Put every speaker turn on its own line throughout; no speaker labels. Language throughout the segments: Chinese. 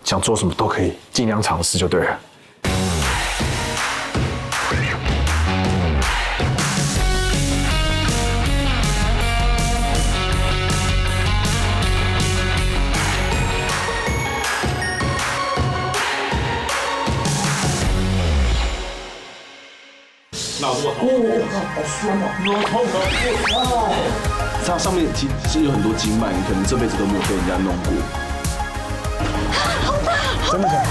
想做什么都可以，尽量尝试就对了。
哪这么痛？好酸哦！好痛啊！
它上面其实有很多经脉，你可能这辈子都没有被人家弄过。
真的假的？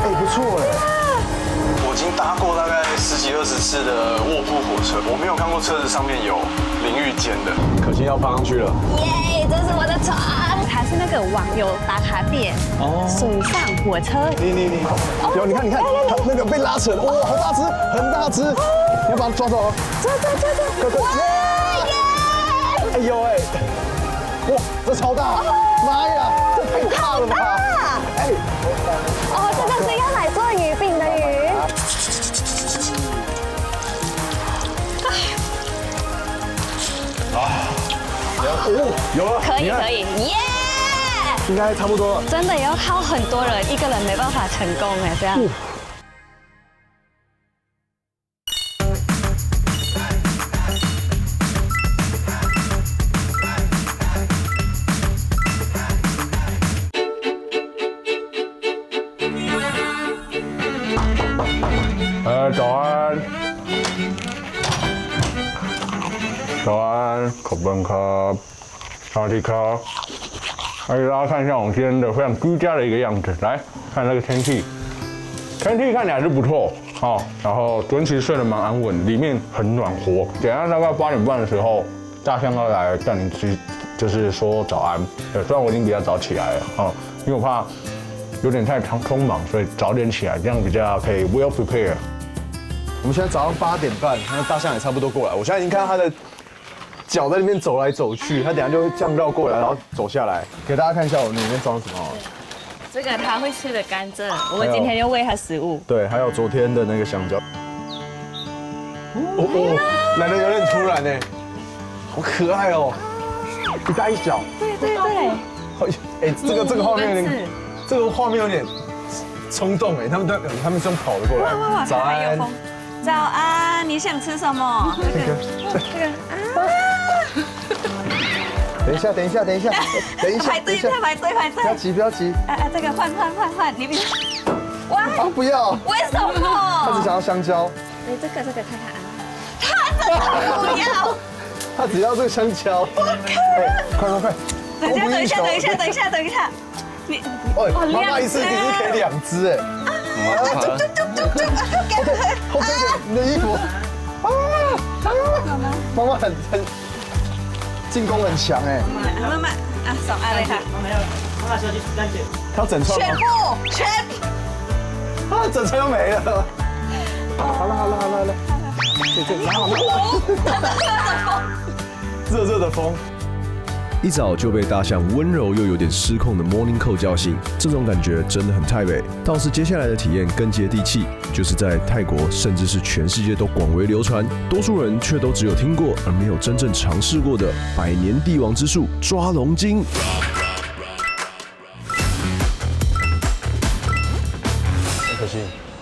哎，不错哎。
我已经搭过大概10几20次的卧铺火车，我没有看过车子上面有淋浴间的。
可心要爬上去了。
耶，这是我的船，它是那个网友打卡点哦，水上火车。
你，有你看，它那个被拉扯，哇，好大只，很大只，你要把它抓走。
抓！
快！哎呦哎，哇，这超大！妈呀，这太大了吧！哎，
哦，这个是要来做鱼饼的鱼。
有了，
可以，耶！
应该差不多了。
真的要靠很多人，一个人没办法成功哎，这样。
早安，口本科，上体科。来给大家看一下我们今天的非常居家的一个样子。来看那个天气看起来是不错，好，然后昨天其实睡得蛮安稳，里面很暖和。等下大概8点半的时候，大象要来叫你去，就是说早安。对，虽然我已经比较早起来了，因为我怕有点太匆忙，所以早点起来，这样比较可以 well prepare。
我们现在早上8点半，那大象也差不多过来。我现在已经看到它的脚在那边走来走去，它等下就会这样绕过来，然后走下来，给大家看一下我们里面装什么。
这个它会吃的甘蔗，我们今天又喂它食物。
对，还有昨天的那个香蕉。来的有点突然呢，好可爱哦，一大一小。
对。
哎，这个画面有点，这个画面有点冲动哎，他们是用跑的过来。
哇，
早安，
早安，你想吃什么？这个啊。
等一下，
排队，
不要急。
这个换，你比。哇！
不要。
为什么？
他只想要香蕉。
哎，这个看看啊。他真的不要。
他只要这个香蕉。快！
等一下。你
妈妈一次可以2只哎。后背你的衣服。妈妈很进攻很强哎。
妈妈啊，手按了一下。
妈妈小姐干姐。
他整串吗？
全部。
整串都没了。好了。热的风。
一早就被大象温柔又有点失控的 Morning Call 叫醒，这种感觉真的很泰北。倒是接下来的体验更接地气，就是在泰国甚至是全世界都广为流传，多数人却都只有听过而没有真正尝试过的百年帝王之术抓龙筋。
可惜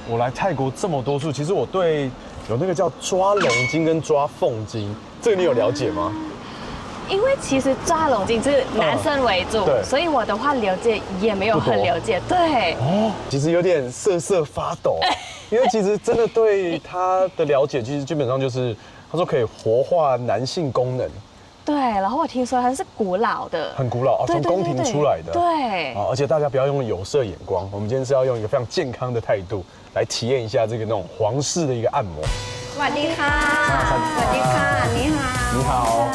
我来泰国这么多次，其实我对有那个叫抓龙筋跟抓凤筋，这个你有了解吗？
因为其实抓龙筋是男生为主，所以我的话了解也没有很了解。对。哦，
其实有点瑟发抖，因为其实真的对他的了解，其实基本上就是他说可以活化男性功能。
对，然后我听说它是古老的，
很古老，从宫廷出来的。
对。
而且大家不要用有色眼光，我们今天是要用一个非常健康的态度来体验一下这个那种皇室的一个按摩。
สวัสดีค่ะ，
你好。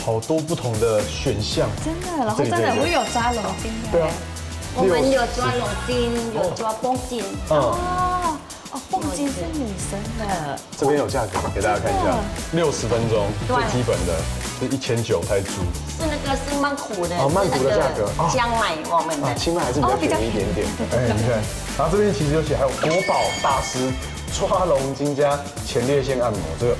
好多不同的选项，
真的，然后真的会有抓龙筋的。
对啊，
我们有抓龙筋，有抓绷筋。
绷筋是女生的。
这边有价格给大家看一下，60分钟最基本的是1900泰铢。
是那个是曼谷的，
曼谷的价格，
香麦我们的。
清迈还是比较便宜一点点。哎，你看，然后这边其实有写还有国宝大师抓龙筋加前列腺按摩，这个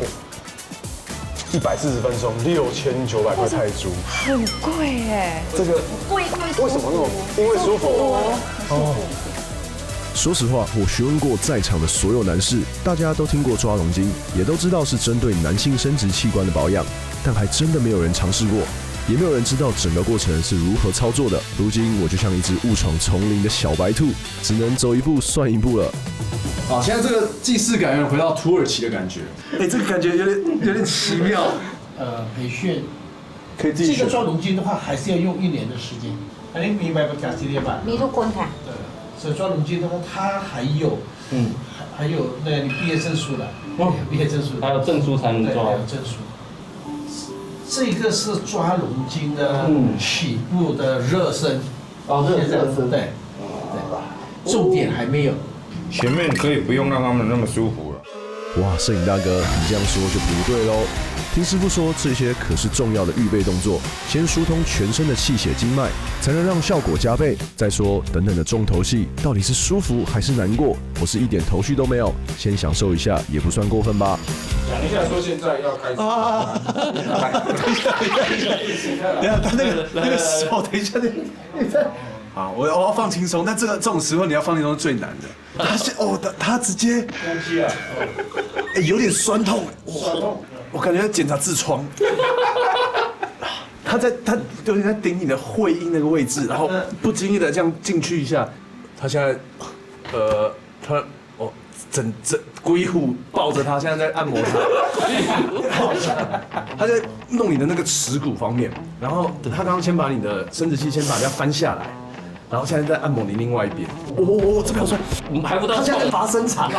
140分钟，6900块泰铢，
很贵耶。
这个
贵
为什么那么？因为舒服。哦。
说实话，我询问过在场的所有男士，大家都听过抓龙筋，也都知道是针对男性生殖器官的保养，但还真的没有人尝试过，也没有人知道整个过程是如何操作的。如今我就像一只误闯丛林的小白兔，只能走一步算一步了。
啊，现在这个既视感有点回到土耳其的感觉。哎，这个感觉有点奇妙。
培训，
可以自己选。
这个抓龙筋的话，还是要用1年的时间。你明白不？讲系列吧。
มีทุกคนค่ะ
所以抓龙筋的话，它还有那个你毕业证书的，毕业证书，
还有证书才能
对，
抓
还。有证书。这个是抓龙筋的起步的热身，热身，对，重点还没有。
前面可以不用让他们那么舒服了。
哇，摄影大哥，你这样说就不对喽。听师傅说，这些可是重要的预备动作，先疏通全身的气血经脉，才能让效果加倍。再说，等等的重头戏到底是舒服还是难过？我是一点头绪都没有，先享受一下也不算过分吧。
讲一下说现在要开始
啊！等一下，他那个手，等一下，你在。好，我要放轻松，但这种时候你要放轻松是最难的。他直接，有点酸痛，我感觉在检查痔疮。他有点在顶你的会阴那个位置，然后不经意的这样进去一下。他现在，整龟虎抱着他，现在在按摩他，他在弄你的那个耻骨方面，然后他刚刚先把你的生殖器先把它翻下来。然后现在在按摩你另外一边，这边好酸，
我们还不到。
他现在在拔伸长，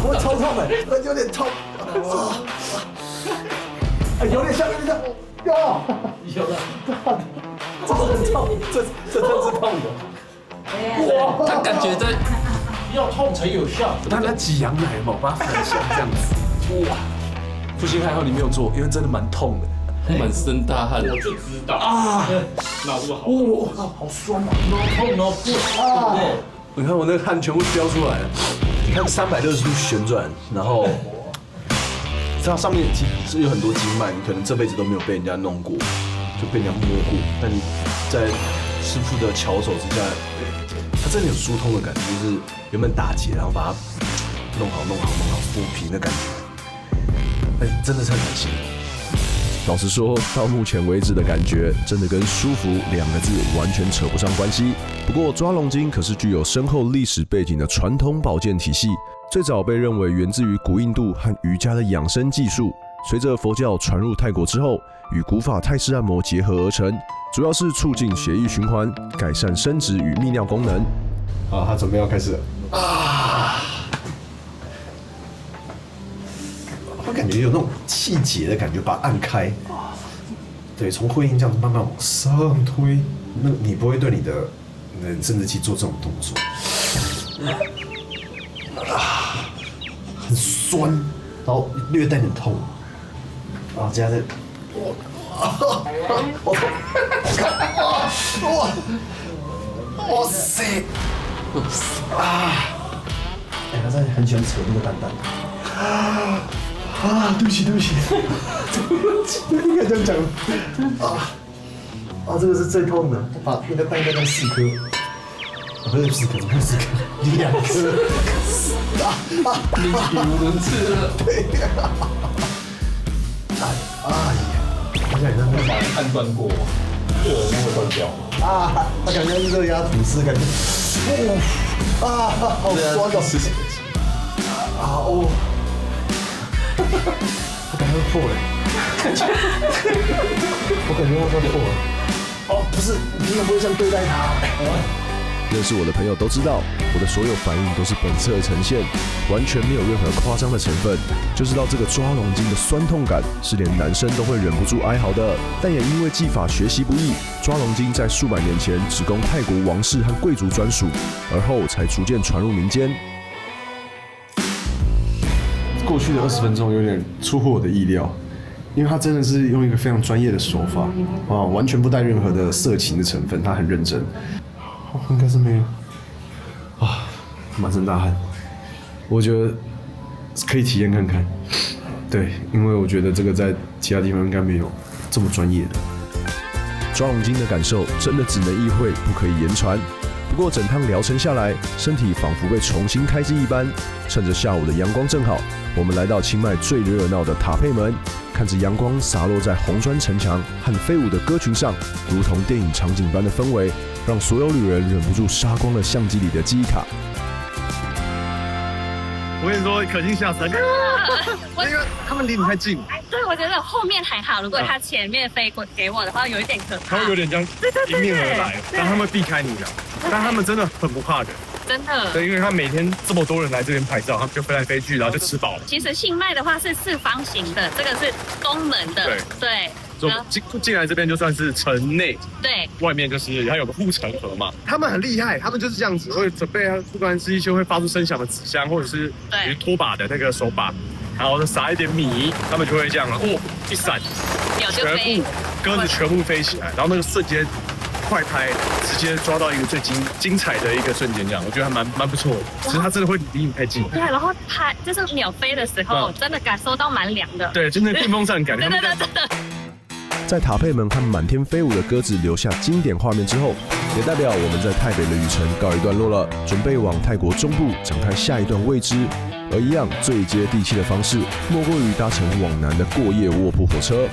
我超痛的，有点痛，有点像，有了，这很痛，这真是痛的，
哇，他感觉在
要痛才有效。
他挤羊奶嘛，把它翻向这样子，哇，不行，还好你没有做，因为真的蛮痛的。
满身大汗，
我就知道啊，脑部好，好酸啊，痛哦，不啊！
你看我那个汗全部飙出来了，它360度旋转，然后它上面是有很多经脉，你可能这辈子都没有被人家弄过，就被人家摸过，但你在师傅的巧手之下，它真的有疏通的感觉，就是原本打结，然后把它弄好抚平的感觉，真的是很难形容。
老实说，到目前为止的感觉，真的跟舒服2个字完全扯不上关系。不过抓龙筋可是具有深厚历史背景的传统保健体系，最早被认为源自于古印度和瑜伽的养生技术。随着佛教传入泰国之后，与古法泰式按摩结合而成，主要是促进血液循环，改善生殖与泌尿功能。
好，他准备要开始了啊！我感觉有那种气结的感觉，把它按开。对，从会阴这样子慢慢往上推，那你不会对你的生殖器做这种动作。很酸，然后略带点痛。啊，接下来哇塞！他真的很喜欢扯那个蛋蛋。对不起，应该这样讲。这个是最痛的，把那个蛋蛋4颗，不是4颗，怎么会4颗？2颗。
你语无伦次了。
对。他感觉会把人按断过，这个人会断掉。他感觉是热压吐司，感觉。好酸哦。我感觉会破了，我感觉会破了。不是，你平常不会这样对待他。
认识我的朋友都知道，我的所有反应都是本色呈现，完全没有任何夸张的成分。就知道这个抓龙筋的酸痛感是连男生都会忍不住哀嚎的。但也因为技法学习不易，抓龙筋在数百年前只供泰国王室和贵族专属，而后才逐渐传入民间。
过去的20分钟有点出乎我的意料，因为他真的是用一个非常专业的手法，完全不带任何的色情的成分，他很认真。应该是没有。满身大汗，我觉得可以体验看看。
对，因为我觉得这个在其他地方应该没有这么专业的。抓龙筋的感受真的只能意会，不可以言传。不过整趟疗程下来，身体仿佛被重新开机一般。趁着下午的阳光正好，我们来到清迈最热闹的塔佩门，看着阳光洒落在红砖城墙和飞舞的歌群上，如同电影场景般的氛围，让所有旅人忍不住杀光了相机里的记忆卡。
我跟你说，可心吓死，因为他们离你太近。
对，我觉得后面还好，如果他前面飞过给我的话，有一点可怕。
他会有点这样迎面而来，但他们避开你的，但他们真的很不怕人。
真的。
对，因为他每天这么多人来这边拍照，他们就飞来飞去，然后就吃饱了。
其实清迈的话是四方形的，这个是东门的。对。
进来这边就算是城内，
对，
外面就是它有个护城河嘛。他们很厉害，他们就是这样子，会准备不管是一些会发出声响的纸箱，或者是拖把的那个手把，然后撒一点米，他们就会这样一闪，全部鸽子全部飞起来，然后那个瞬间快拍，直接抓到一个最精彩的一个瞬间，这样我觉得还蛮不错的。其实它真的会离你太近。
对，然后它就是鸟飞的时候，真的感受到蛮凉的。
对，就那电风扇感。
对。
在塔佩门看满天飞舞的鸽子留下经典画面之后，也代表我们在泰北的旅程告一段落了，准备往泰国中部展开下一段未知。而一样最接地气的方式，莫过于搭乘往南的过夜卧铺火车。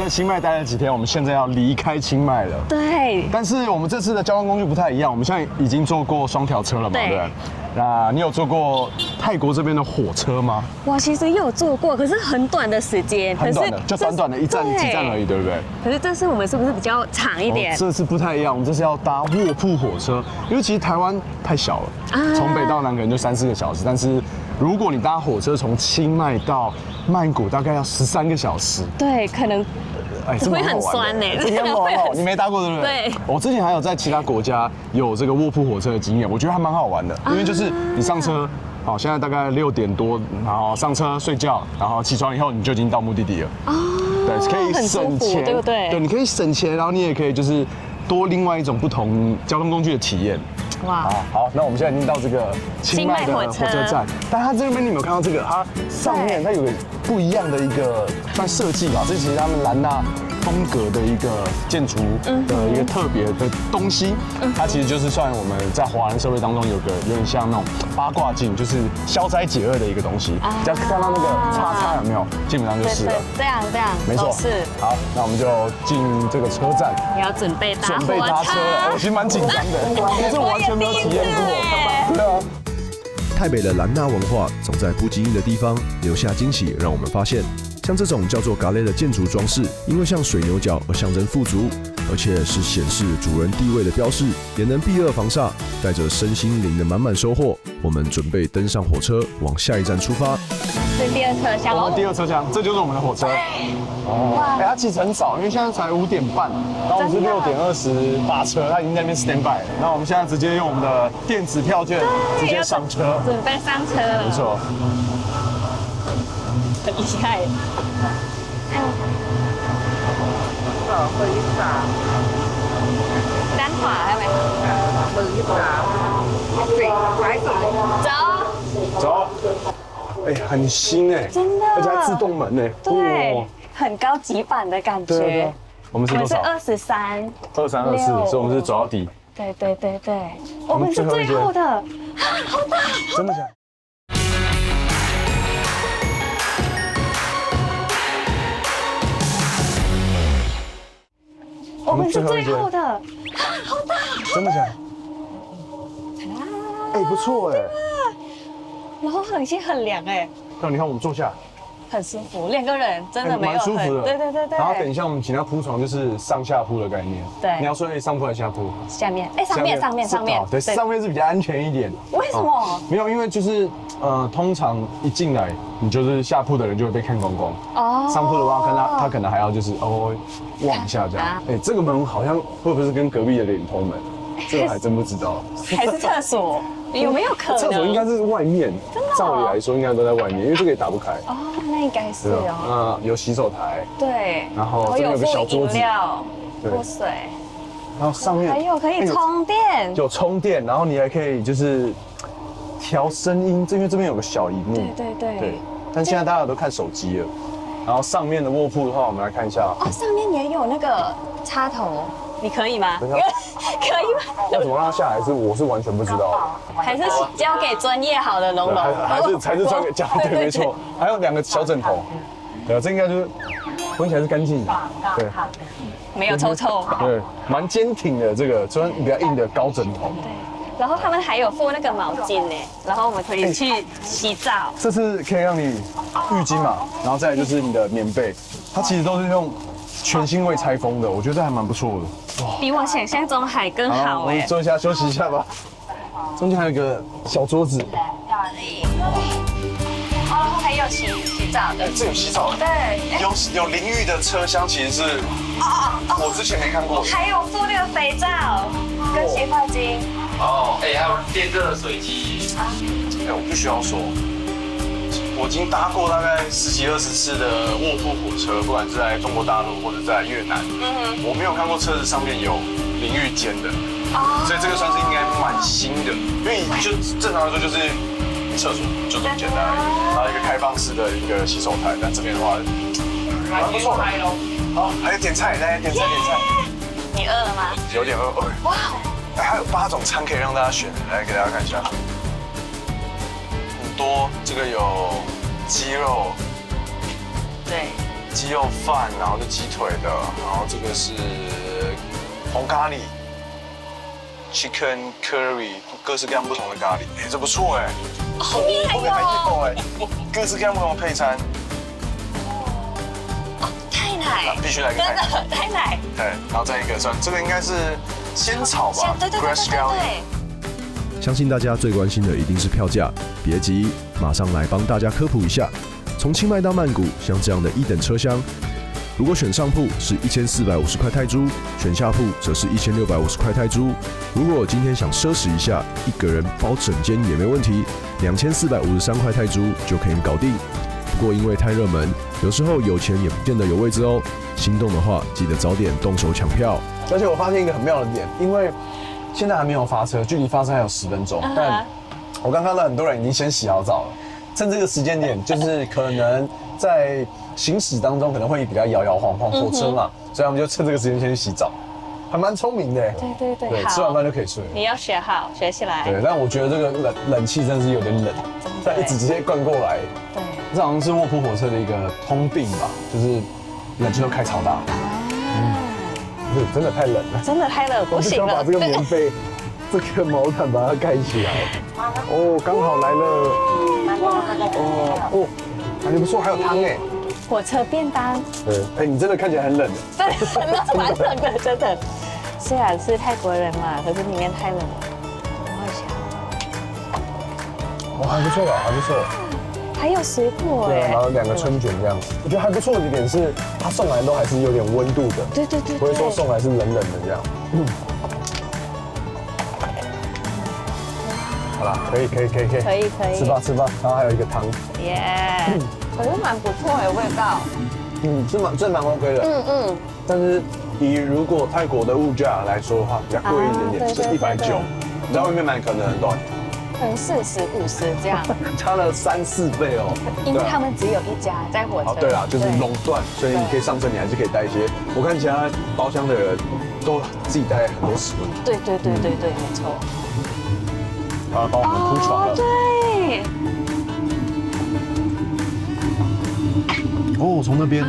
清迈待了几天，我们现在要离开清迈了。
对。
但是我们这次的交通工具不太一样，我们现在已经坐过双条车了嘛，对不对？那你有坐过泰国这边的火车吗？
我其实有坐过，可是很短的时间，
很短的，就短短的一站几站而已，对不对？
可是这次我们是不是比较长一点？
这次不太一样，我们这次要搭卧铺火车，因为其实台湾太小了，从北到南可能就3-4个小时，但是如果你搭火车从清迈到曼谷，大概要13个小时。
对，可能。会很酸呢，
这个蛮好，你没搭过对不对？
对。
我之前还有在其他国家有这个卧铺火车的经验，我觉得还蛮好玩的，因为就是你上车，好，现在大概6点多，然后上车睡觉，然后起床以后你就已经到目的地了。哦。对，可以省钱，
对不对？
对，你可以省钱，然后你也可以就是多另外一种不同交通工具的体验。哇，好，那我们现在已经到这个清迈的火车站，但它这边你有没有看到这个？它上面它有个不一样的一个算设计吧，这其实他们兰纳风格的一个建筑的一个特别的东西。它其实就是算我们在华人社会当中有点像那种八卦镜，就是消灾解厄的一个东西。只要看到那个叉叉有没有，基本上就是了。
这样，
没错。是。好，那我们就进这个车站。
你要准备搭
车了，我其实蛮紧张的，因为这完全没有体验过。对啊。
泰北的兰纳文化总在不经意的地方留下惊喜，让我们发现，像这种叫做嘎雷的建筑装饰，因为像水牛角而象征富足，而且是显示主人地位的标示，也能避恶防煞，带着身心灵的满满收获。我们准备登上火车，往下一站出发。
是第二车厢。
我们第二车厢，这就是我们的火车。哦，它其实很早，因为现在才5点半，然后我们是6点28车，它已经在那边 stand by 了。然后我们现在直接用我们的电子票券直接上车，
准备上车了。
没错，
很厉害。单滑係咪
走。哎，很新哎，
真的，
而且还自动门哎，
对，很高级版的感觉。
对，我们是多少
？23、
24，所以我们是走到底。
对，我们是最后的，好大，
真的假的？
我们是最后的，好大，
真的假的？哎，不错哎。
然后已经很凉哎。
那你看我们坐下，
很舒服，2个人真的没有
蛮舒服的。
对。
然后等一下我们请他铺床，就是上下铺的概念。
对。
你要睡上铺还是下铺？
下面。哎，上面。
对，上面是比较安全一点。
为什么？
没有，因为就是通常一进来，你就是下铺的人就会被看光光。哦。上铺的话，他可能还要就是望一下这样。哎，这个门好像会不会是跟隔壁的连通门？这个还真不知道。
还是厕所？有没有可能？
厕所应该是外面，照理来说应该都在外面，因为这个也打不开。
哦，那应该是哦。
有洗手台。
对。
然后这边有个小桌子。
喝水。
然后上面
还有可以充电，
有充电，然后你还可以就是调声音，因为这边有个小荧幕。对。但现在大家都看手机了。然后上面的卧铺的话，我们来看一下。
哦，上面也有那个插头，你可以吗？可以吗？
要怎么让它下来？我是完全不知道。
还是交给专业好的龙龙。
还是专业讲对，没错。还有2个小枕头。对，这应该就是闻起来是干净的。对。
没有臭。
对，蛮坚挺的这个，虽然比较硬的高枕头。
对。然后他们还有附那个毛巾呢，然后我们可以去洗澡。
这是可以让你浴巾嘛，然后再来就是你的棉被，它其实都是用全新未拆封的，我觉得还蛮不错的。哇，
比我想象中还更好哎。
我们坐一下休息一下吧。中间还有一个小桌子。
哦，还有洗澡的。
这有洗澡的。
对。
有淋浴的车厢，其实是我之前没看过。
还有附那个肥皂跟洗发精。
哦，还有电热水器。
我必须要说，我已经搭过大概10几20次的卧铺火车，不管是在中国大陆或者在越南，我没有看过车子上面有淋浴间的，所以这个算是应该蛮新的，因为就正常来说就是厕所就这么简单而已，然后一个开放式的一个洗手台，但这边的话蛮不错的。好，还有点菜，来点菜。
你饿了吗？
有点饿。哇！还有8种餐可以让大家选，来给大家看一下。很多，这个有鸡肉，
对，
鸡肉饭，然后是鸡腿的，然后这个是红咖喱 ，chicken curry， 各式各样不同的咖喱，这不错哎。
后面还有，
各式各样不同的配餐。
哦，太奶，
必须来个
真的太奶。
对，然后再一个算，这个应该是仙草吧 ，grass jelly。
相信大家最关心的一定是票价，别急，马上来帮大家科普一下。从清迈到曼谷，像这样的1等车厢，如果选上铺是1450块泰铢，选下铺则是1650块泰铢。如果今天想奢侈一下，一个人包整间也没问题，2453块泰铢就可以搞定。不过因为太热门，有时候有钱也不见得有位置哦。心动的话，记得早点动手抢票。
而且我发现一个很妙的点，因为现在还没有发车，距离发车还有10分钟，但我刚看到很多人已经先洗好澡了，趁这个时间点，就是可能在行驶当中可能会比较摇摇晃晃，火车嘛，所以他们就趁这个时间先去洗澡，还蛮聪明的。
对，
吃完饭就可以睡了。
你要学好，学起来。
对，但我觉得这个冷气真的是有点冷，但一直直接灌过来。
对，
这好像是卧铺火车的一个通病吧，就是冷气都开超大。真的太冷了，
真的太冷，不行了。
我想把这个棉被、这个毛毯把它盖起来。哦，刚好来了。哦，还不错，还有汤哎。
火车便当。
对，你真的看起来很冷。
真的蛮冷的，真的。虽然是泰国人嘛，可是里面太冷了。
哦，还不错啊，还不错。
还有水果哎，
然后2个春卷这样，我觉得还不错的一点是，它送来都还是有点温度的，
对，
不会说送来是冷冷的这样。好了，可以，吃吧，然后还有一个汤，
可是蛮不错的味道，
是蛮 OK 的，但是如果泰国的物价来说的话，比较贵一点点，是190，你在外面买可能多少钱？
可能40、50这样，
差了3、4倍哦。
因为他们只有一家在火车。
对啦，就是垄断，所以你可以上车，你还是可以带一些。我看其他包厢的人都自己带很多食物。
对，没错。
他帮我们铺床了。
对。
哦，从那边。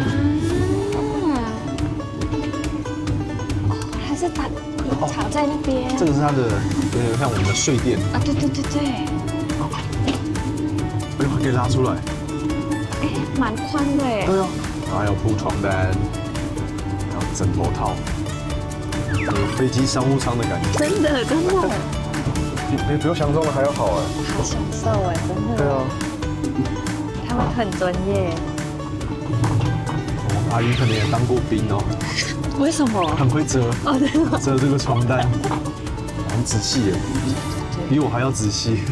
还是它藏在那边。
这个是它的，有点像我们的睡垫
啊。对。
哎呦，还可以拉出来。
哎，蛮宽的哎。
对哦。还有铺床单，还有枕头套，有飞机商务舱的感觉。
真的。
比我想象中的还要好哎。
好享受哎，真的。
对啊。
他们很专业。
阿姨可能也当过兵哦。
为什么？
很会折。哦，真的。折这个床单，很仔细耶。比我还要仔细。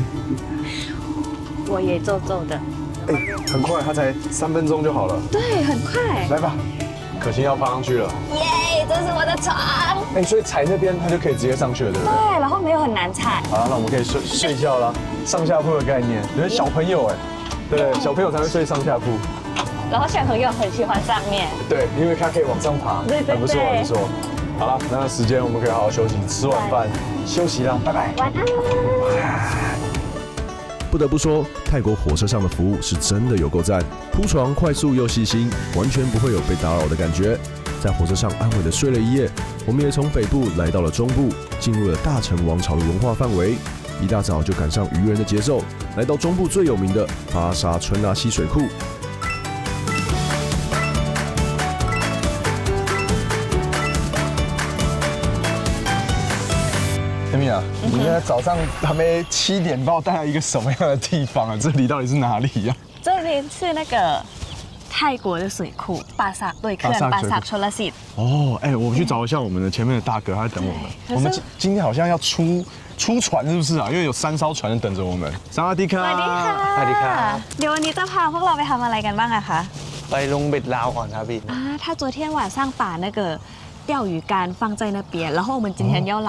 我也皱的。
哎，很快，它才3分钟就好了。
对，很快。
来吧，可心要放上去了。
耶，这是我的床。
哎，所以踩那边它就可以直接上去了，对不对？
对，然后没有很难踩。
好，那我们可以睡觉啦，上下铺的概念，有些小朋友哎，对，小朋友才会睡上下铺。
然后小朋友很喜欢上面。
对，因为它可以往上爬，
对，
还不错，还不错。好了，那时间我们可以好好休息，吃晚饭休息啦，拜拜。
晚安。
不得不说，泰国火车上的服务是真的有够赞，铺床快速又细心，完全不会有被打扰的感觉。在火车上安稳的睡了一夜，我们也从北部来到了中部，进入了大城王朝的文化范围。一大早就赶上渔人的节奏，来到中部最有名的巴沙春拉溪水库。
Amy啊，你现在早上还没7点，把我带来一个什么样的地方啊？这里到底是哪里呀？
这边是那个泰国的水库，巴萨对，客人巴萨春拉溪。
哦，哎，我们去找一下我们的前面的大哥，他在等我们。我们今天好像要出船，是不是啊？因为有3艘船在等着我们。萨瓦迪卡，
สวัสดีค่ะสวัสดีค่ะเดี๋ยววันนี้จะพาพวกเราไปทำอะไรกันบ้างอะคะ
ไปลงเบ็ดลาวก่อนครับพี่
他昨天晚上把那个钓鱼竿放在那边，然后我们今天要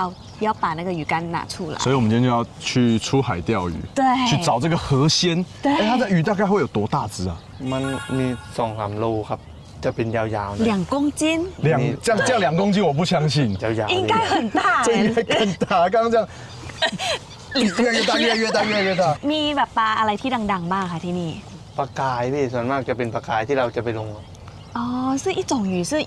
把那个鱼竿拿出来。
所以我们今天就要去出海钓鱼，
对，
去找这个河鲜。对，哎，它的鱼大概会有多大只啊？
มันมี2-3 โลครับจะเป็นยาวๆ
2公斤。
这样2公斤我不相信，
应该很大。
这应该更大，刚刚这样。越来越大，越来越大，越来越大。
มีแบบปลาอะไรที่ดังๆบ้างคะที่นี่
ปลากายพี่ส่วนมากจะเป็นปลากายที่เราจะไปลง
哦，是一种鱼，是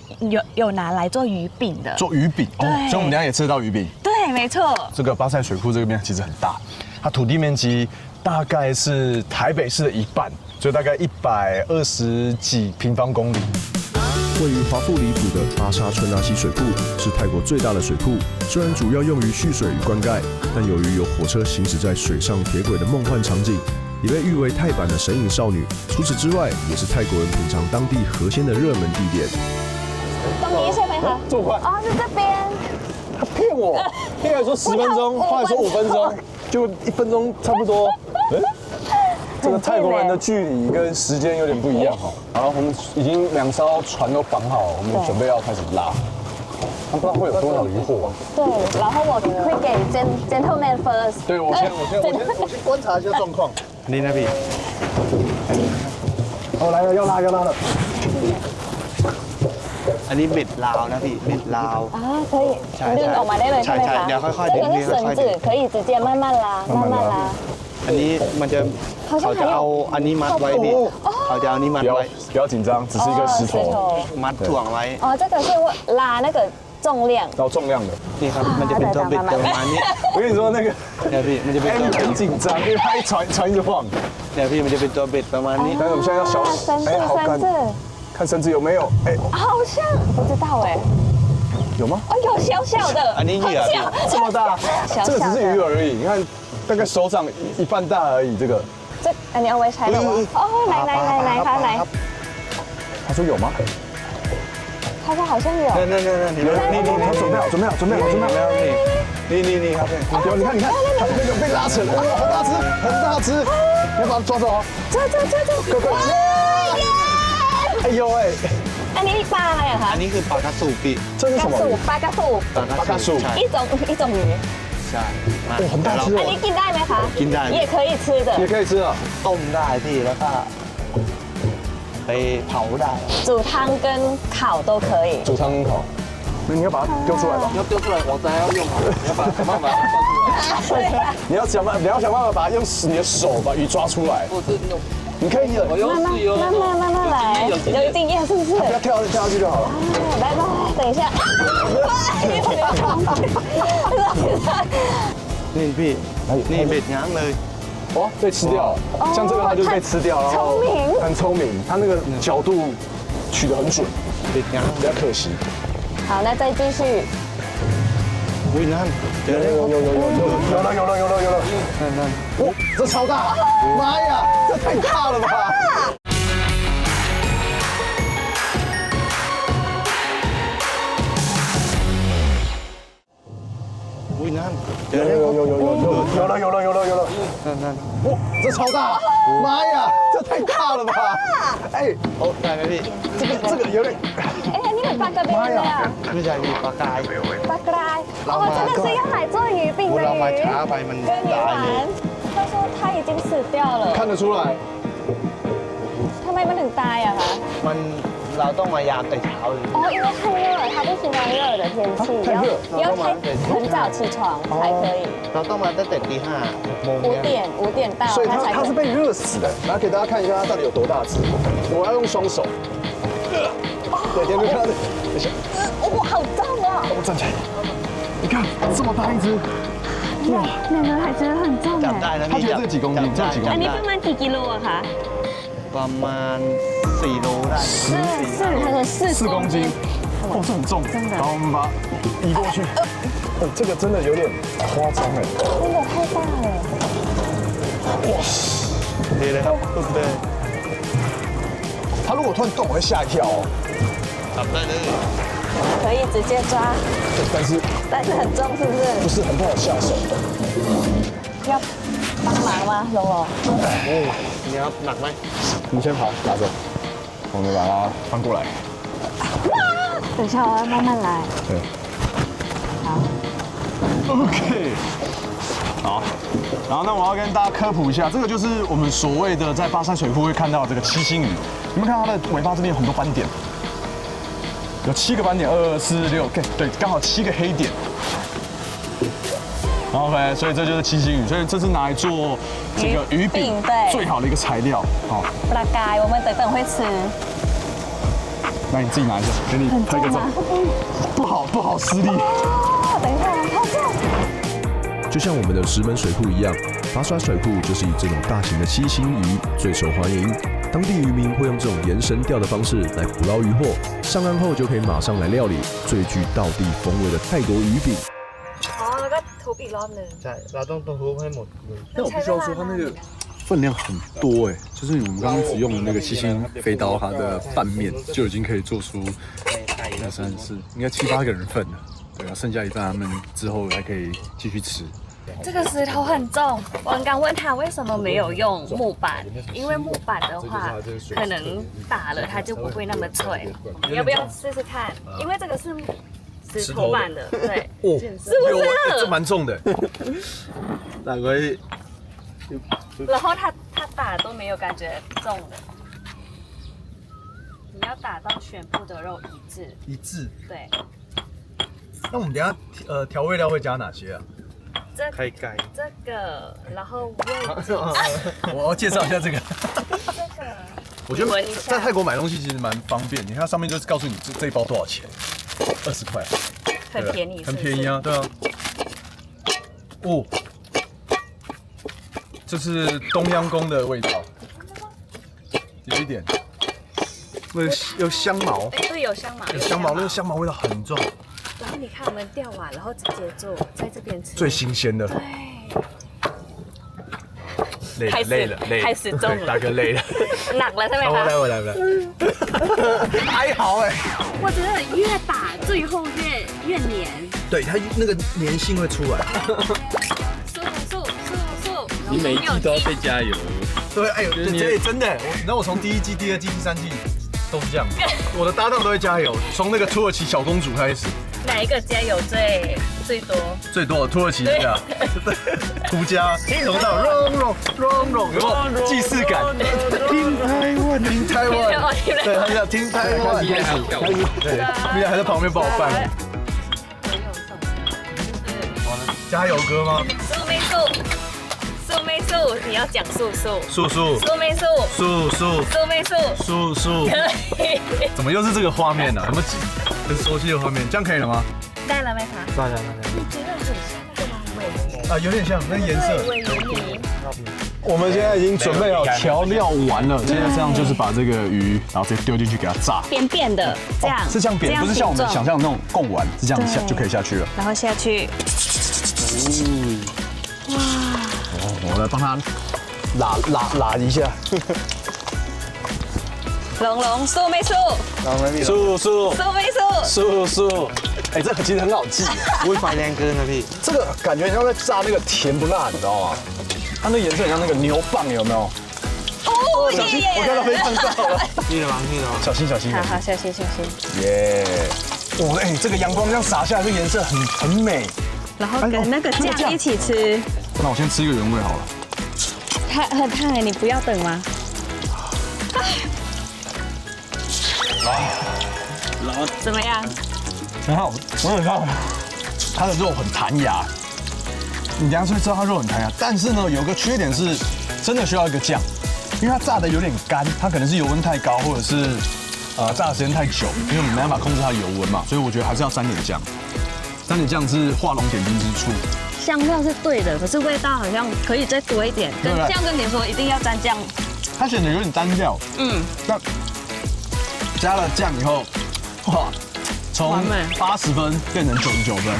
有拿来做鱼饼的。
做鱼饼哦，所以我们等下也吃得到鱼饼。
对，没错。
这个巴塞水库这个面其实很大，它土地面积大概是台北市的1半，所以大概120几平方公里。
位于华富里府的巴沙春拉溪水库是泰国最大的水库，虽然主要用于蓄水与灌溉，但由于有火车行驶在水上铁轨的梦幻场景，也被誉为泰版的神隐少女。除此之外，也是泰国人品尝当地河鲜的热门地点。
ตรงนี้ใช่ไหมคะ
这么快？
哦，是这边。
他骗我，骗我说10分钟，后来说5分钟，就1分钟差不多。这个泰国人的距离跟时间有点不一样哈。好，我们已经2艘船都绑好，我们准备要开始拉。他不知道会有多少渔获。
对，然后我会给 gentleman first。
对，我先观察一下状况。
นี่นะพี่
哦，来了，要拉了。
อันนี้เบ็ดลาวนะพี่เบ็ดลาว
可以ดึงออกมาได้เลยใช่ไหมคะ
เดี๋ยวค่อยๆดึง
这个是绳子，可以直接慢慢拉，慢慢拉。
อันนี้มันจะเขาจะเอาอันนี้มัดไว้พี่เขาจะเอานี้มัดไว้
不要紧张，只是一个石头，
มัดถ่วงไว้
哦，这个是拉那个重量，
然后重量的。
นี่ครับมันจะเป็นตัวเบ็ดประมาณนี้
我跟你说，那个
เนี่ยพี่มันจะเป็นตัวเบ็ด
很紧张，因为他一船一直晃。
เนี่ยพี่มันจะเป็นตัวเบ็ดประมาณนี้
但是我们现在要小哎，好干，看绳子有没有？哎，
好像不知道哎，
有吗？
哦，有小小的，
อันนี้เหยื่อพี่
这么大，这个只是鱼饵而已，你看大概手掌一半大而已，这个。
这อันนี้เอาไว้ใช้หรอ哦，来คะ来。
他说有吗？
他说好像有。
那
他准备好。你看，有被拉扯了，哇，很大只，你要把它抓住哦。这，快！哎呦哎，
อันนี้ปลาอะไรอะคะ
อันนี้คือปลากระสูบพี่
这是什么？
ปลากระสูบ一种鱼。
ใช่
哦，很大只
อันนี้กินได้ไหมคะ
กินได้
也可以吃的
也可以吃啊。
ต้มได้พี่แล้วก็ไปเผาได้
煮汤跟烤都可以
煮汤跟烤。那你要把它丢出来吧？
要丢出来，我等下要用好，你要把它想办法放出来。
你要想办法把它用你的手把鱼抓出来。
或是用，
你可以的，
慢慢来，有经验是不是？
不要跳下去就好了。
拜拜，等一下。
นี่พี่นี่เบ็ดง้างเลย
哦，被吃掉，像这个它就被吃掉，然后很聪明，它那个角度取得很准，
เบ็ดง้าง
比较可惜。
好，那再继续。
อุ้ยนั่นเจอแล้ว
有了，
นั่น
哦，这超大，妈呀，这太大了吧！
อุ้ยนั่นเจอแล้ว
有了，
นั่น
哦，这超大，妈呀，这太大了吧！哎，
โอ้ได้ไหมพี่
这个有点，
哎，你很八个边的。
ไม่ใช่พี่ปลากาย
ปลากราย哦，这个是要来做鱼饼的
เรา
鱼
มาช้าไปมัน
跟鱼
ตายเลย
丸。他说他已经死掉了。
看得出来。
ทำไมมันถึงตายอะคะ
มันเราต้องมายามแต่เช้าเลย
哦，因为太热了，他不喜欢热的天气，要很早起床才可以。
เราต้องมาตั้งแต่ตี5 โมง
5点到，
所以
他才可以。
它是被热死的。来给大家看一下它到底有多大只。我要用双手。对，天天看到。等一下，
哦，好重啊！
我站起来。你看这么大一只。哇，
两个还觉得很重
จับได้
哎。
นะ
他
พี่
觉得这几公斤？这几公
อัน
斤
นี้？ประมาณกี่กิโลอะคะ
ประมาณ4 โลได้
他说
4公斤。哦，这很重。
真的
然后我们把它移过去。哦，这个真的有点夸张哎。
真的太大了。
哇，
ดีเลยครับตุ๊บเลย
它如果突然动，我会吓一跳哦。
จับได้เลย
可以直接抓，
但是
很重，是不是？
不是很不好下手。
要帮忙吗，龙龙？
นี่ครับหนักไหม
你先跑，拿着，我们把它翻过来。
等一下，我要慢慢来。
对。
好。
OK。好，然后呢，我要跟大家科普一下，这个就是我们所谓的在巴山水库会看到的这个七星鱼。你们看它的尾巴这边有很多斑点，有7个斑点，2、4、6，对，刚好7个黑点。OK， 所以这就是七星鱼，所以这是拿来做这个鱼饼最好的一个材料。好，
ปลากาย我们等会吃。
那你自己拿一下，给你拍个照。不好施力。
哦，等一下，好重。
就像我们的石门水库一样，拔刷水库就是以这种大型的七星鱼最受欢迎。当地渔民会用这种延绳钓的方式来捕捞渔获，上岸后就可以马上来料理最具道地风味的泰国鱼饼。
哦，แล้วก็ทุบอีกรอบนึง
ใช่เราต้องทุบให้หมดเลย
但我必须要说，它那个分量很多哎，就是我们刚刚只用的那个七星飞刀，它的拌面就已经可以做出2、3、4，应该7、8个人份了。对啊，剩下一半他们之后还可以继续吃。
这个石头很重，我刚问他为什么没有用木板，因为木板的话可能打了它就不会那么脆。你要不要试试看？因为这个是石头板的，对，
哦，
是不是？
这蛮重的。
大概
然后他打都没有感觉重的，你要打到全部的肉一致。
一致。
对。
那我们等一下调味料会加哪些啊？
ไข่ไก่
这个，然后味精。
我要介绍一下这个。
这个。
我觉得在泰国买东西其实蛮方便，你看它上面就是告诉你这一包多少钱，20块，
很便宜，
很便宜啊，对啊。哦，这是冬阴功的味道，有一点，有香茅，
对，有香茅，
有香茅，那个香茅味道很重。
然后你看，我们钓完，然后直接做，在这边吃，
最新鲜的。
对，开始重了，
大哥累了，
หนัก了，ใช่ไหมคะ？
我来，还好哎。
我觉得越打最后越黏，
对，它那个粘性会出来。
素，
你每一季都要被加油。
对，哎呦，这真的，你知道我从第1季、第2季、第3季都是这样，我的搭档都会加油，从那个土耳其小公主开始。
哪一个加油最多？
最多土耳其加，胡加，从到融，有没有既视感？听台湾，对，他叫听台湾，开始，对，米娅还在旁边帮我伴舞。加油歌吗？
素妹素，你要讲素，
素
妹素，可以。
怎么又是这个画面呢？有没有很熟悉的画面？这样可以了吗？
ได้了ไหมคะ？
ได้。
你觉得很像那个吗？
啊，有点像，那颜色。
尾鱼泥。
我们现在已经准备好调料完了，现在这样就是把这个鱼，然后直接丢进去给它炸。
扁扁的，这样。
是这样扁，不是像我们想象的那种贡丸，是这样下就可以下去了。
然后下去。哇！
我来帮它拉一下。
龙素妹素，
素，哎，这个其实很好记。
อุ้ยไฟแรงเกินนะพี่
这个感觉很像在炸那个甜不辣，你知道吗？它那颜色很像那个牛蒡，有没有？哦，小心，我看到飞烫到了。
腻了吗？腻了吗？
小心小心。
好，小心小心。
耶！哇，哎，这个阳光这样洒下来，这颜色很美。
然后跟那个酱一起吃。
那我先吃一个原味好了。
很烫哎，你不要等吗？怎么样？
很好，我很好。它的肉很弹牙，你等下就会知道它肉很弹牙。但是呢，有个缺点是，真的需要一个酱，因为它炸的有点干，它可能是油温太高，或者是炸的时间太久，因为我们没办法控制它的油温嘛，所以我觉得还是要沾点酱。沾点酱是画龙点睛之处。
香料是对的，可是味道好像可以再多一点。跟这样跟你说，一定要沾酱。
它显得有点单调。但加了酱以后，哇，从80分变成99分。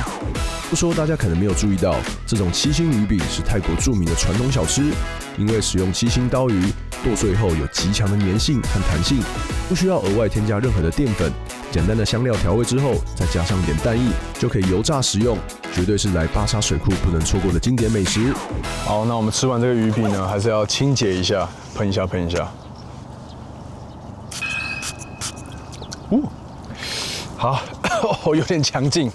不说大家可能没有注意到，这种七星鱼饼是泰国著名的传统小吃，因为使用七星刀鱼，剁碎后有极强的粘性和弹性，不需要额外添加任何的淀粉，简单的香料调味之后，再加上点蛋液，就可以油炸食用，绝对是来巴沙水库不能错过的经典美食。
好，那我们吃完这个鱼饼呢，还是要清洁一下，喷一下，喷一下。好，有点强劲。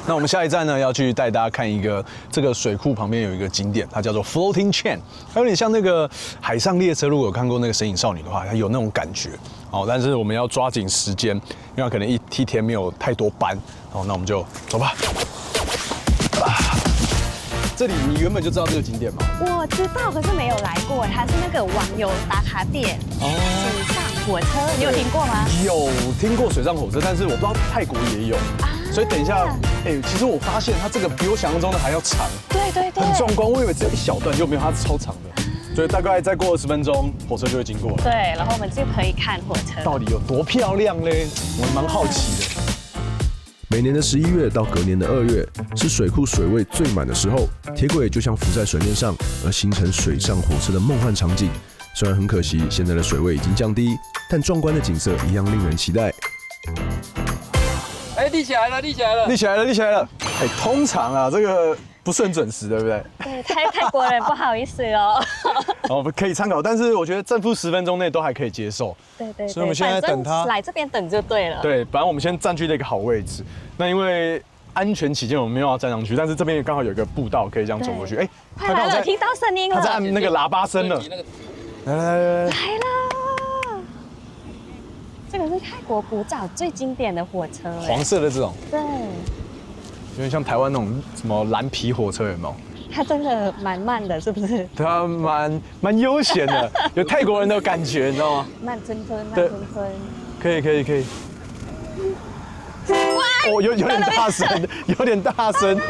那我们下一站呢，要去带大家看一个这个水库旁边有一个景点，它叫做 Floating Train， 它有点像那个海上列车。如果有看过那个《神隐少女》的话，它有那种感觉。好，但是我们要抓紧时间，因为可能一天没有太多班。好，那我们就走吧。这里你原本就知道这个景点吗？
我知道，可是没有来过。它是那个网友打卡点，水上火车，你有听过吗？
有听过水上火车，但是我不知道泰国也有。所以等一下，其实我发现它这个比我想象中的还要长，
对，
很壮观。我以为只有一小段，就没有，它是超长的。所以大概再过20分钟，火车就会经过了。
对，然后我们就可以看火车。
到底有多漂亮嘞？我蛮好奇的。
每年的11月到隔年的2月，是水库水位最满的时候，铁轨就像浮在水面上，而形成水上火车的梦幻场景。虽然很可惜，现在的水位已经降低，但壮观的景色一样令人期待。
立起来了，立起来了，
立起来了，立起来了。通常啊，这个不是很准时，对不对？
对，泰国人不好意思哦。
我们可以参考，但是我觉得正负10分钟内都还可以接受。
对，
所以我们现在等他
来这边等就对了。
对，反正我们先占据了一个好位置。那因为安全起见，我们没有要站上去，但是这边刚好有一个步道可以这样走过去。
快来了，听到声音了，
他在按那个喇叭声了。来了。
这个是泰国古早最经典的火车，
黄色的这种。
对。
有点像台湾那种什么蓝皮火车，有没有？
它真的蛮慢的，是不是？
它蛮悠闲的，有泰国人的感觉，你知道吗？
慢吞吞，慢吞吞。
可以。哦，有点大声，有点大声。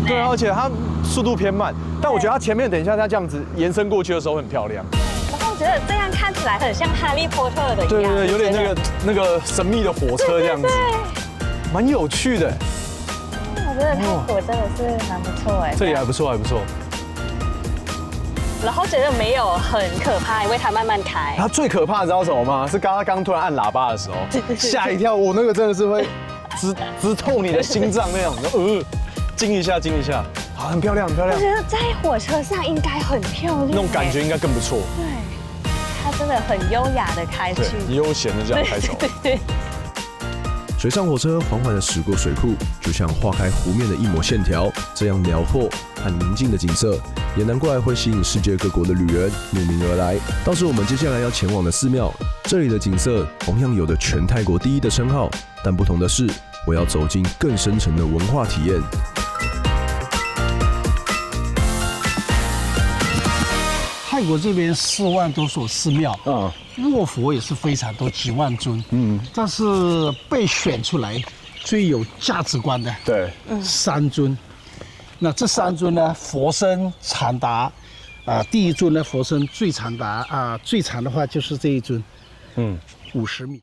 对，而且它速度偏慢，但我觉得它前面等一下它这样子延伸过去的时候很漂亮。
然后我觉得这样看起来很像哈利波特的一样，
对，有点那个神秘的火车这样子，蛮有趣的。
我觉得泰国真的是蛮不错哎，
这里还不错。
然后觉得没有很可怕，因为它慢慢开。
它最可怕的知道什么吗？是刚突然按喇叭的时候，吓一跳，我那个真的是会直透你的心脏那样，惊一下，好，很漂亮。
我觉得在火车上应该很漂亮，
那种感觉应该更不错。
对，它真的很优雅的开去，
悠闲的这样开走。
对。
水上火车缓缓地驶过水库，就像划开湖面的一抹线条，这样辽阔和宁静的景色，也难怪会吸引世界各国的旅人慕名而来。倒是我们接下来要前往的寺庙，这里的景色同样有着全泰国第一的称号，但不同的是，我要走进更深层的文化体验。
泰国这边4万多所寺庙，卧佛也是非常多，几万尊，但是被选出来最有价值观的，
对
，3尊。那这3尊呢，佛身长达，第一尊呢，佛身最长达最长的话就是这一尊，50米。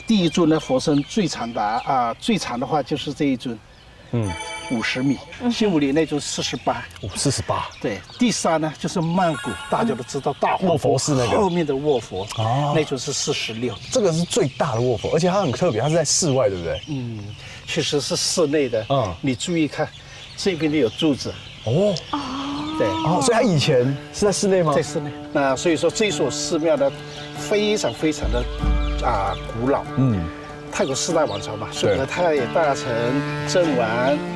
第一尊呢，佛身最长达最长的话就是这一尊50米，新武里那尊48，
48。
对，第3呢就是曼谷，大家都知道大
卧佛是那个
后面的卧佛，那尊是46，
这个是最大的卧佛，而且它很特别，它是在室外，对不对？
其实是室内的。你注意看，这边就有柱子。对，
所以它以前是在室内吗？
在室内。那所以说这所寺庙呢，非常非常的古老。泰国4大王朝嘛，苏可泰、大成、郑王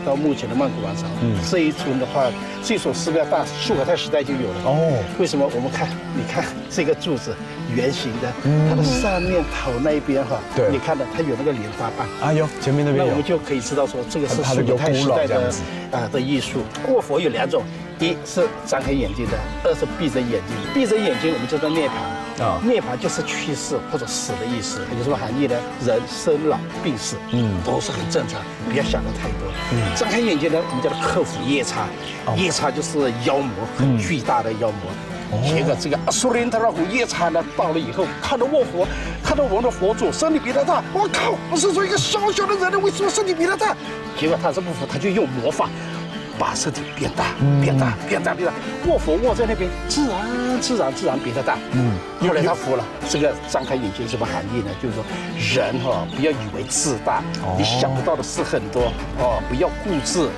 到目前的曼谷王朝。这一尊的话，这所寺庙苏可泰时代就有了。为什么？我们看，你看这个柱子，圆形的，它的上面头那一边你看到它有那个莲花瓣。
前面那边有。
那我们就可以知道说，这个是苏可泰时代的艺术。卧佛有2种，一是张开眼睛的，2是闭着眼睛。闭着眼睛，我们叫做涅槃。涅槃就是去世或者死的意思。有什么含义呢？人生老病死，都是很正常，不要想得太多。张开眼睛呢，我们叫做克服夜叉。夜叉就是妖魔，很巨大的妖魔。结果这个苏林特拉虎夜叉呢，到了以后看到卧佛，看到我们的佛祖身体比他大，我靠，我是说一个小小的人呢，为什么身体比他大？结果他这不服，他就用魔法把身体变大，变大，变大，变大。卧佛卧在那边，自然比他大。后来他服了。这个张开眼睛什么含义呢？就是说人不要以为自大，你想不到的事很多不要固执。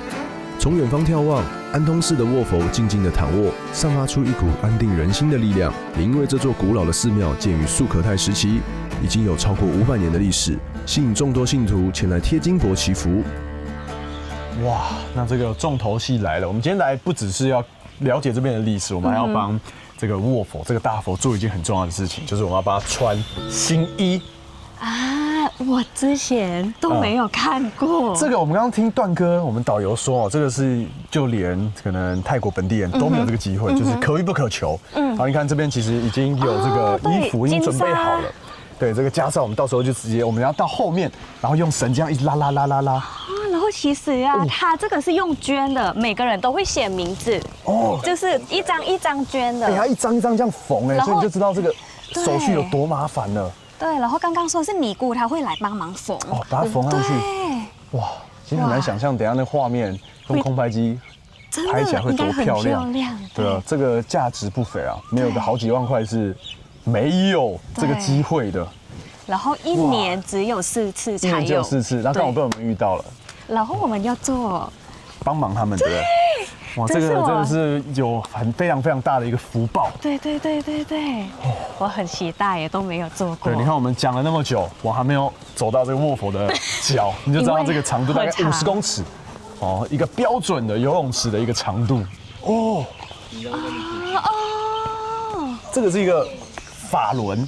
从远方眺望，安通寺的卧佛静静的躺卧，散发出一股安定人心的力量。也因为这座古老的寺庙建于素可泰时期，已经有超过500年的历史，吸引众多信徒前来贴金箔祈福。
哇，那这个重头戏来了。我们今天来不只是要了解这边的历史，我们还要帮这个卧佛、这个大佛做一件很重要的事情，就是我们要帮他穿新衣。
我之前都没有看过。
这个我们刚刚听段哥，我们导游说这个是就连可能泰国本地人都没有这个机会，就是可遇不可求。好，你看这边其实已经有这个衣服已经准备好了。对，这个袈裟我们到时候就直接我们要到后面，然后用绳这样一直拉。
然后其实它这个是用绢的，每个人都会写名字。就是一张一张绢的。
它一张一张这样缝所以你就知道这个手续有多麻烦了。
对，然后刚刚说是尼姑，她会来帮忙缝。
把它缝上去。哇，其实很难想象，等一下那画面用空拍机拍起来会多漂亮。对啊，这个价值不菲啊，没有个好几万块是没有这个机会的。
然后一年只有4次才有。
只有4次，然后刚好被我们遇到了。
然后我们要做
帮忙他们，对不对？哇，这个真的是有非常非常大的一个福报。对，
我很期待耶，都没有做过。
对，你看我们讲了那么久，我还没有走到这个卧佛的脚，你就知道这个长度大概50公尺，一个标准的游泳池的一个长度。这个是一个法轮。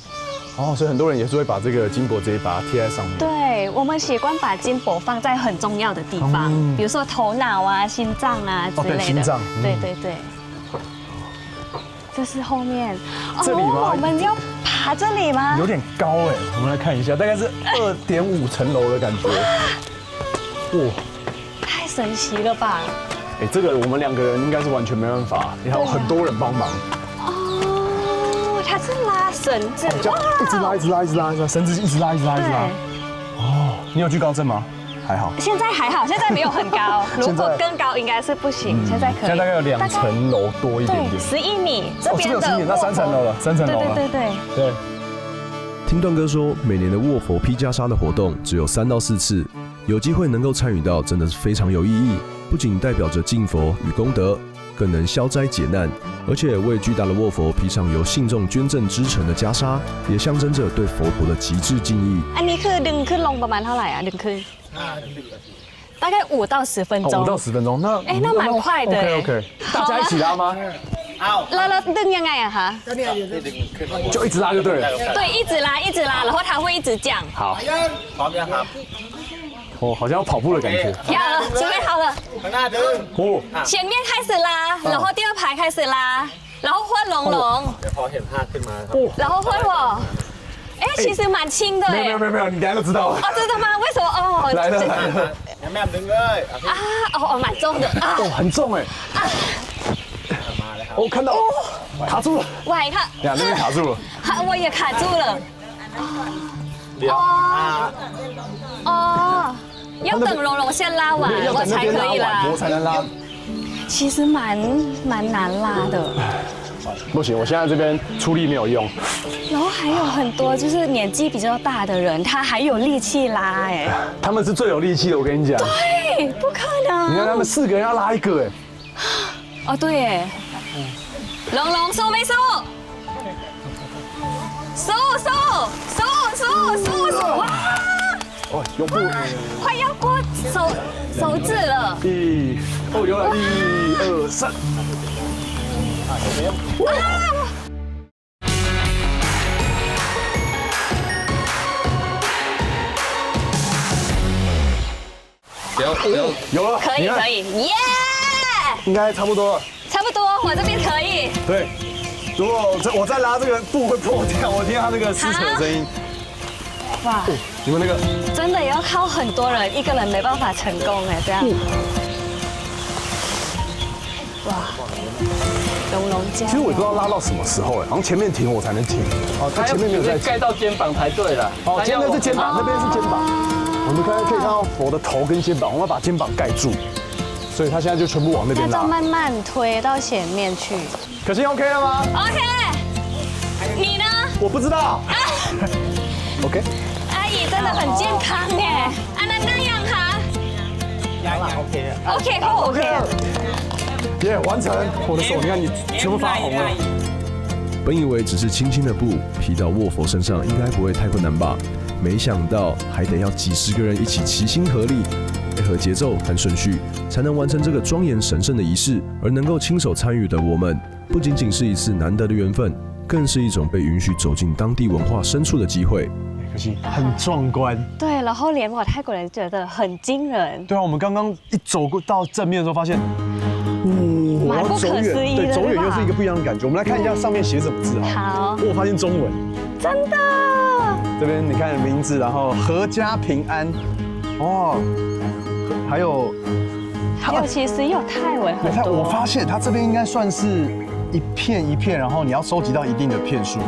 所以很多人也是会把这个金箔直接把它贴在上面。
对，我们习惯把金箔放在很重要的地方，比如说头脑心脏之类的。
心脏。
对。这是后面。
这里吗？
我们要爬这里吗？
有点高我们来看一下，大概是2.5层楼的感觉。哇，
太神奇了吧！
这个我们2个人应该是完全没办法，你还有很多人帮忙。
它是拉绳子，
一直拉，绳子一直拉。你有惧高症吗？还好。
现在还好，现在没有很高。如果更高应该是不行，现在可以。
现在大概有2层楼多一点点。
11米，这边的
11米，那3层楼了，3层楼了。
对。
听段哥说，每年的卧佛披袈裟的活动只有3到4次，有机会能够参与到，真的是非常有意义。不仅代表着敬佛与功德，更能消灾解难，而且为巨大的卧佛披上由信众捐赠织成的袈裟，也象征着对佛陀的极致敬意。
อันนี้คือดึงขึ้นลงประมาณเท่าไหร่ดึงขึ้น大概5到10分钟。
5到10分钟，
那蛮快的。
OK， 大家一起拉吗？
แล้วดึงยังไงคะ？
就一直拉就对了。
对，一直拉，然后它会一直降。
好。好像要跑步的感觉。
要了，准备好了。前面开始拉，然后第2排开始拉，然后换龙。然后换我。其实蛮轻的。
没有，你等下就知道了。
真的吗？为什么？
来了。
蛮重的。
很重看到卡住了。
喂，它。
那边卡住了。
我也卡住了。要等蓉蓉先拉完，我才可以拉，
我才能拉。
其实蛮难拉的。
不行，我现在这边出力没有用。
然后还有很多就是年纪比较大的人，他还有力气拉哎。
他们是最有力气的，我跟你讲。
对，不可能。
你看他们4个人要拉1个哎。
哦对耶。蓉蓉收没收？收！哇！
哦，胸部
快要过手指了。
有了，1、2、3。有了，
可以，耶！
应该差不多了。
差不多，我这边可以。
对，如果我再拉这个布会破掉，我听到它那个撕扯的声音。哇！你们那个
真的要靠很多人，一个人没办法成功哎，这样。哇！龙龙家。
其实我也不知道拉到什么时候哎，好像前面停我才能停。哦，它前面没有在
盖到肩膀才对了。
哦，前面是肩膀，那边是肩膀。我们可以看到我的头跟肩膀，我们要把肩膀盖住，所以它现在就全部往那边拉。
那就慢慢推到前面去。
可心 OK 了吗
？OK。你呢？
我不知道。OK。
阿姨真的很健康哎，那样哈。OK 好 OK。
耶，完成！我的手，你看你全部发红了。
本以为只是轻轻的布披到卧佛身上，应该不会太困难吧？没想到还得要几10个人一起齐心合力，配合节奏和顺序，才能完成这个庄严神圣的仪式。而能够亲手参与的我们，不仅仅是一次难得的缘分，更是一种被允许走进当地文化深处的机会。
可惜很壮观。
对，然后连我泰国人觉得很惊人。
对啊，我们刚刚一走过到正面的时候，发现，
蛮不可思议的，
对，走远又是一个不一样的感觉。我们来看一下上面写什么字啊？
好，
我发现中文。
真的。
这边你看名字，然后阖家平安，哦，还有
其实有泰文很多。
我发现它这边应该算是一片一片，然后你要收集到一定的片数，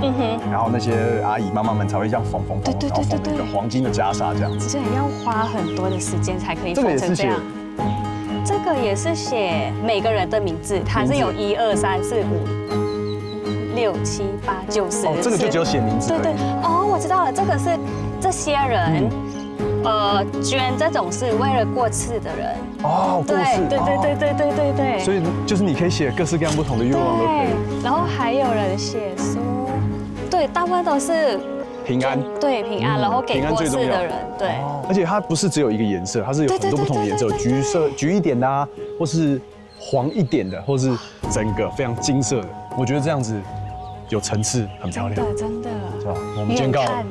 然后那些阿姨妈妈们才会这样缝，然后缝一个黄金的袈裟这样子。
这要花很多的时间才可以缝成这样。这个也是写每个人的名字，它是有1、2、3、4、5、6、7、8、9、10。
哦，这个就只有写名字。
对。哦，我知道了，这个是这些人，捐这种是为了过世的人。
哦，过世。
对。
所以就是你可以写各式各样不同的愿望都可以。
然后还有人写说，对，大部分都是
平安。
对，平安，然后给过世的人，对。
而且它不是只有一个颜色，它是有很多不同的颜色，橘色、橘一点的啊，或是黄一点的，或是整个非常金色的。我觉得这样子有层次，很漂亮。
真的。
是吧？我们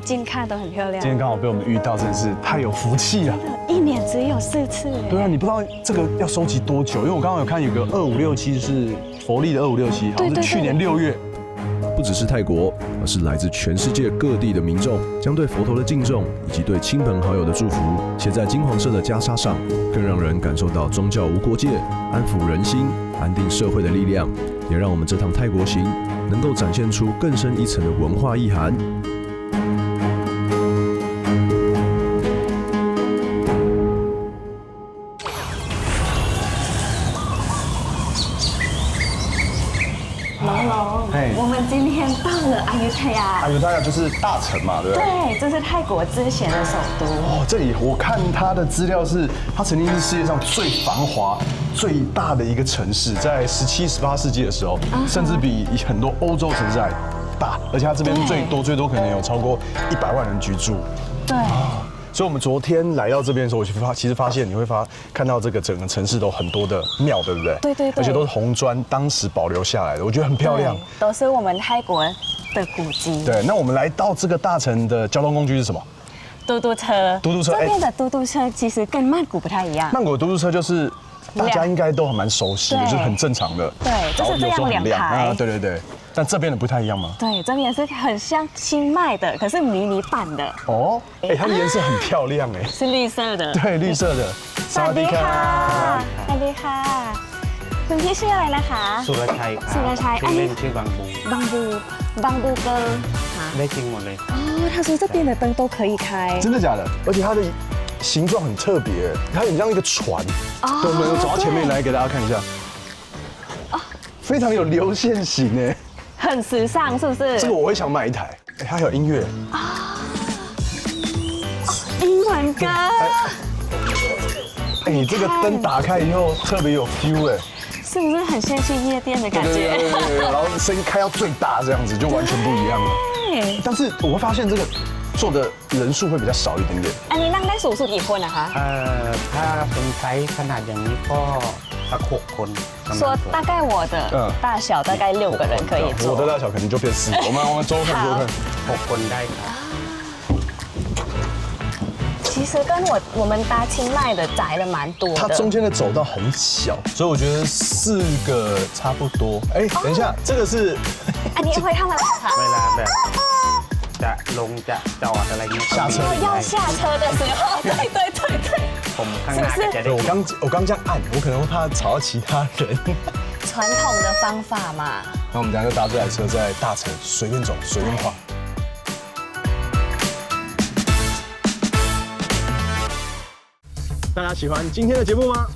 近看都很漂亮。
今天刚好被我们遇到，真的是太有福气了。
1年只有4次。
对啊，你不知道这个要收集多久，因为我刚刚有看有个2567是佛历的2567，好像是去年6月。
不只是泰国，而是来自全世界各地的民众，将对佛陀的敬重以及对亲朋好友的祝福写在金黄色的袈裟上，更让人感受到宗教无国界、安抚人心、安定社会的力量，也让我们这趟泰国行能够展现出更深一层的文化意涵。
我们今天到了阿尤泰亚。
阿尤泰亚就是大城嘛，对不对？
对，这是泰国之前的首都。
哦，这里我看它的资料是，它曾经是世界上最繁华、最大的一个城市，在17、18世纪的时候，甚至比很多欧洲城市还大，而且它这边最多可能有超过100万人居住。
对。
所以，我们昨天来到这边的时候，我其实发现你会看到这个整个城市都很多的庙，对不对？
对。
而且都是红砖，当时保留下来的，我觉得很漂亮。
都是我们泰国的古迹。
对，那我们来到这个大城的交通工具是什么？
嘟嘟车。
嘟嘟车。
这边的嘟嘟车其实跟曼谷不太一样。
曼谷的嘟嘟车就是大家应该都蛮熟悉的，就是很正常的。
对，就是这样2台。
对。但这边的不太一样吗？
对，这边是很像清迈的，可是迷你版的。
哦，它的颜色很漂亮哎。
是绿色的。
对，绿色的。
สวัสดีค่ะสวัสดีค่ะคุณพี่ชื่ออะไรนะคะ
สุรชัย
สุรชัย
ชื่อเล่นชื่อบางบู
บางบูเกิร์ล
ได้จริงหมดเลย
哦，他说这边的灯都可以开。
真的假的？而且它的形状很特别，它很像一个船。对，我们走到前面来给大家看一下。非常有流线型哎，
很时尚是不是？
这个我会想买一台。哎，它还有音乐
啊，英文歌。
哎，你这个灯打开以后特别有 feel 哎，
是不是很像去夜店的感觉？
对，然后声音开到最大这样子，就完全不一样了。对。但是我会发现这个做的人数会比较少一点点。
อันนี้นั่งได้สูงสุดกี่คนนะคะ？
ถ้าเป็นไซส์ขนาดอย่างนี้ก็สัก6 คน。
说大概我的大小大概6个人可以坐。
我的大小可能就变4。我们周看周看
6 คนได้ครับ。
其实跟我们搭清迈的窄了蛮多的。
它中间的走道很小，所以我觉得4个差不多。哎，等一下，这个是。
อันนี้会ทำอะไรคะ
เวลาแบบจะลงจะจอดอะไรเงี้ย
下车
要下车的时候，对。
ผมข้างหน้าก็จะได้
我刚这样按，我可能会怕吵到其他人。
传统的方法嘛。
那我们等下就搭这台车，在大城随便走，随便晃。大家喜欢今天的节目吗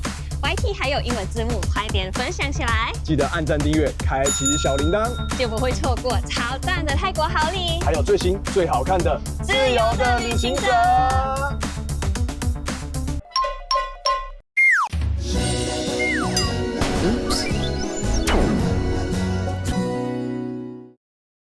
？YT 还有英文字幕，快点分享起来！
记得按赞、订阅、开启小铃铛，
就不会错过超赞的泰国好礼，
还有最新最好看的《自由的旅行者》。